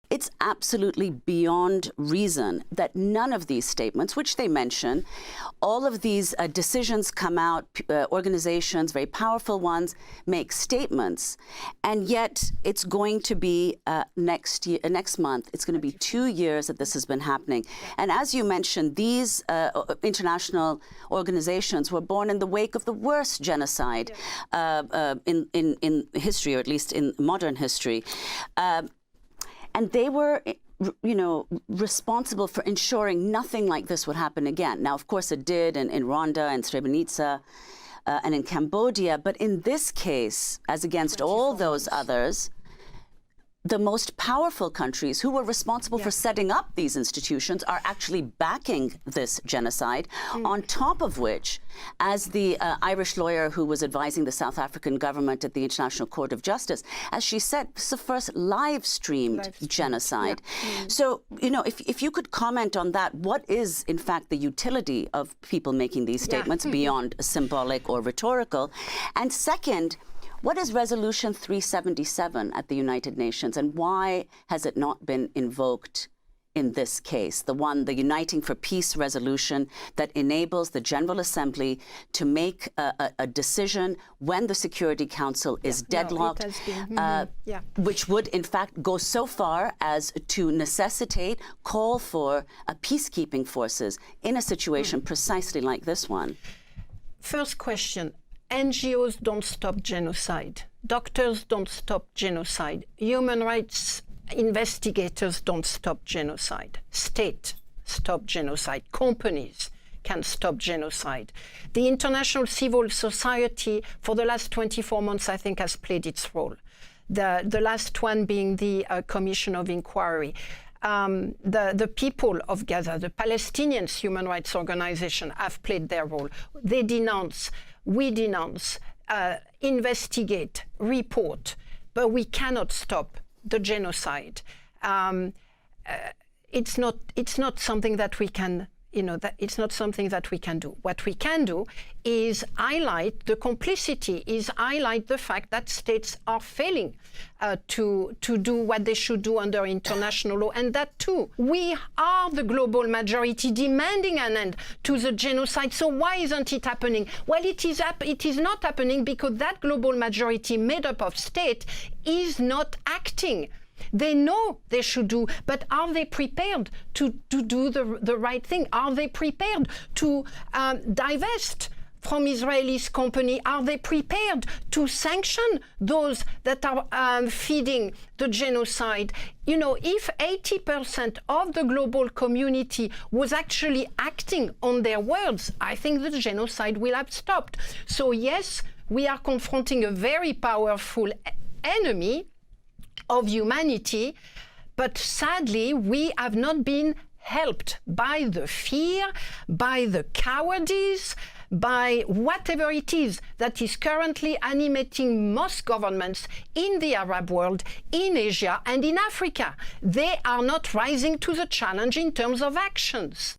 It's absolutely beyond reason that none of these statements, which they mention, all of these decisions come out, organizations, very powerful ones, make statements, and yet it's going to be next month, it's going to be 2 years that this has been happening. And as you mentioned, these international organizations were born in the wake of the worst genocide in history, or at least in modern history. And they were, responsible for ensuring nothing like this would happen again. Now, of course, it did in Rwanda and Srebrenica and in Cambodia. But in this case, as against all those others, the most powerful countries who were responsible for setting up these institutions are actually backing this genocide, on top of which, as the Irish lawyer who was advising the South African government at the International Court of Justice, as she said, it's the first live-streamed genocide. So, if you could comment on that, what is, in fact, the utility of people making these statements beyond symbolic or rhetorical? And second, what is Resolution 377 at the United Nations, and why has it not been invoked in this case? The Uniting for Peace resolution that enables the General Assembly to make a decision when the Security Council is deadlocked, which would in fact go so far as to necessitate, call for peacekeeping forces in a situation precisely like this one. First question. NGOs don't stop genocide. Doctors don't stop genocide. Human rights investigators don't stop genocide. State stop genocide. Companies can stop genocide. The international civil society for the last 24 months, I think, has played its role. The last one being the Commission of Inquiry. The people of Gaza, the Palestinians human rights organization, have played their role. They denounce, we denounce, investigate, report, but we cannot stop the genocide. It's not something that we can, it's not something that we can do. What we can do is highlight the complicity, is highlight the fact that states are failing to do what they should do under international law, and that too, we are the global majority demanding an end to the genocide. So why isn't it happening? Well, it is not happening because that global majority made up of states is not acting. They know they should do, but are they prepared to do the right thing? Are they prepared to divest from Israelis' company? Are they prepared to sanction those that are feeding the genocide? If 80% of the global community was actually acting on their words, I think the genocide will have stopped. So yes, we are confronting a very powerful enemy of humanity, but sadly we have not been helped by the fear, by the cowardice, by whatever it is that is currently animating most governments in the Arab world, in Asia and in Africa. They are not rising to the challenge in terms of actions.